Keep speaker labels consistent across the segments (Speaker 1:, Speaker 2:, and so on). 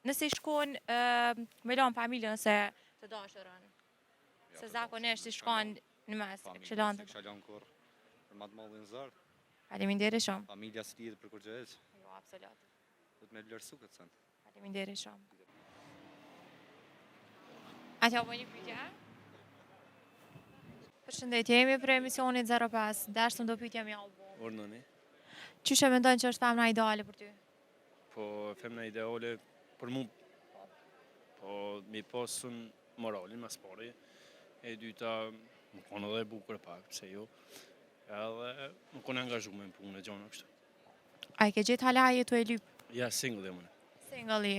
Speaker 1: nëse i shkon me lanë familjen se të dashurën. Se zakonisht i shkon në mes, e kështë lanë të...
Speaker 2: Kështë lanë kur, për matë mallin zarë.
Speaker 1: Faleminderit shumë.
Speaker 2: Familja së lidhë për kur gjë eqë.
Speaker 1: Jo, absolut.
Speaker 2: Do të me vlerësu këtë sënë.
Speaker 1: Faleminderit shumë. A t'ja po një pyetje? Përshëndetje, jemi për emisionit 05, dashtëm do pyetje me albo.
Speaker 3: Ornoni.
Speaker 1: Qyshe mendon që është femna ideale për ty?
Speaker 3: Po, femna ideale për mu, po mi pasun moralin mas pari, e dyta më konë edhe bukur pak, pse jo, edhe më konë angazhume në punë e gjona kështu.
Speaker 1: A i ke gjithë halaje të e lyp?
Speaker 3: Ja, single e mëne.
Speaker 1: Single i.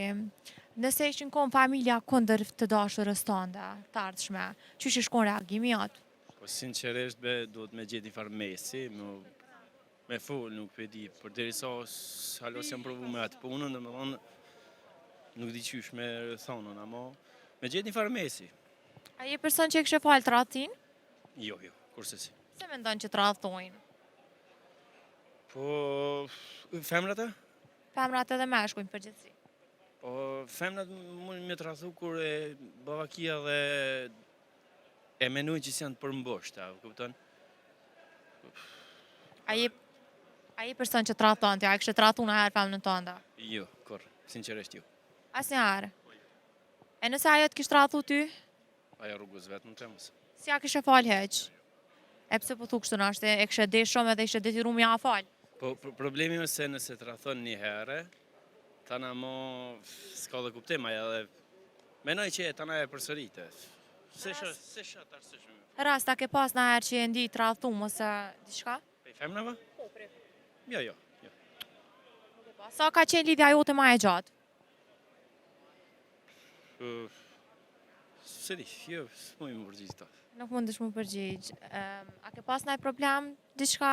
Speaker 1: Nëse ishin kon familja kundër të dashurës tënde, të ardhshme, qysh i shkon reagimi atë?
Speaker 3: Po, sinqerisht, do të me gjithë një farë mesi, me full nuk për di, për deri sa halos jam provu me atë punën, dhe me thonë, nuk di qysh me thonën, ama me gjithë një farë mesi.
Speaker 1: A je person që e kështë falë të radhëtin?
Speaker 3: Jo, kurse si.
Speaker 1: Se mendon që të radhëtojnë?
Speaker 3: Po, femrat e?
Speaker 1: Femrat edhe meshkujnë përgjithësi.
Speaker 3: Po, femrat mund me të radhu kur e bavakia dhe e menujnë që si janë përmboshta, kupton?
Speaker 1: A je person që të radhëton të, a e kështë të radhëtu në herë femnën tënde?
Speaker 3: Jo, sinqerisht jo.
Speaker 1: Asë një herë? E nëse ajo të kështë radhëtu ty?
Speaker 3: Aja rrugës vetë në tremës.
Speaker 1: Si a kështë falë heq? E pse po thu kështu në ashtë, e kështë dhe shumë edhe ishte detiru me a falë?
Speaker 3: Po, problemi më se nëse të radhëton një herë, tana mo s'ka dhe kuptim, aja dhe menoj që tana e përsërite. Se shatë arsëshme.
Speaker 1: Rasta ke pas në herë që e ndi të radhëtu mëse diçka?
Speaker 3: Pej femnava?
Speaker 1: Po, prej.
Speaker 3: Jo.
Speaker 1: Sa ka qenë lidhja jote ma e gjatë?
Speaker 3: Se di, jo, s'mu i më përgjigjë ta.
Speaker 1: Nuk mundesh mu përgjigjë. A ke pas nëjë problem, diçka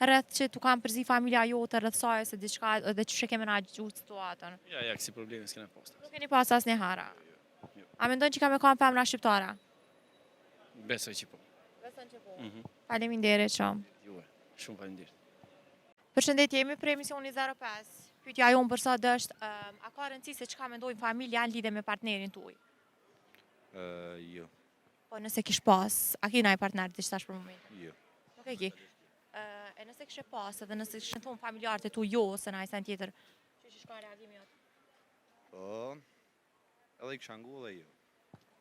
Speaker 1: rreth që tu kam përzi familja jote rreth saj se diçka edhe që keme na gjutë situatën?
Speaker 3: Ja, kësi problemi s'kena posta.
Speaker 1: Nuk keni pas as një hara?
Speaker 3: Jo.
Speaker 1: A mendon që ka me kam femra shqiptare?
Speaker 3: Besoj që po.
Speaker 1: Besoj që po. Faleminderit shumë.
Speaker 3: Juve, shumë faleminderit.
Speaker 1: Përshëndetje, jemi për emisioni 05. Pyetja jonë për sot është, a ka rëndësi se çka mendojnë familja në lidhje me partnerin tuaj?
Speaker 2: Jo.
Speaker 1: Po nëse kish pas, a ki ndaj partner të qëtash për momentin?
Speaker 2: Jo.
Speaker 1: Nuk e ki. E nëse kishe pas, edhe nëse kishe thonë familjarët e tu jo, se na i sen tjetër, që që shkon reagimi atë?
Speaker 2: Po, edhe i kësha ngu edhe jo.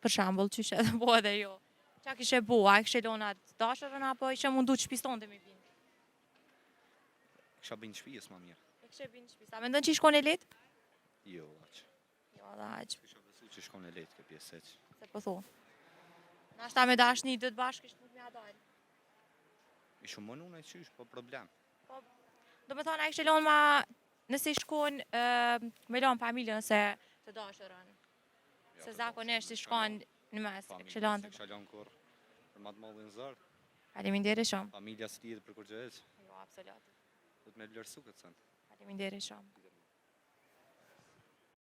Speaker 1: Për shambull, që që edhe bo edhe jo. Qa kishe bo, a kishe lona të dashërën, apo ishe mundu që shpiston të mi vinë?
Speaker 2: Kësha bëjnë shpijës ma mirë.
Speaker 1: E kishe binë shpis. A mendon që i shkon e letë?
Speaker 2: Jo, aqë.
Speaker 1: Jo, dhe aqë.
Speaker 2: Kësha besu që shkon e letë kë pjesë eqë.
Speaker 1: Se po thu. Nashta me dashni dëtë bashkë ishtë nuk me adalë.
Speaker 2: I shumë mënu në qysh, po problem.
Speaker 1: Do me thonë, a kishe lonë ma nëse i shkon me lonë familjen se të dashërën. Se zakonisht i shkon në mes, e kishe lonë të...
Speaker 2: Kësha lanë kur, për matë mallin zarë.
Speaker 1: Faleminderit shumë.
Speaker 2: Familja së lidhë për kur gjë eqë.
Speaker 1: Jo, absolut.
Speaker 2: Do të me vlerësu këtë sënë.
Speaker 1: Faleminderit shumë.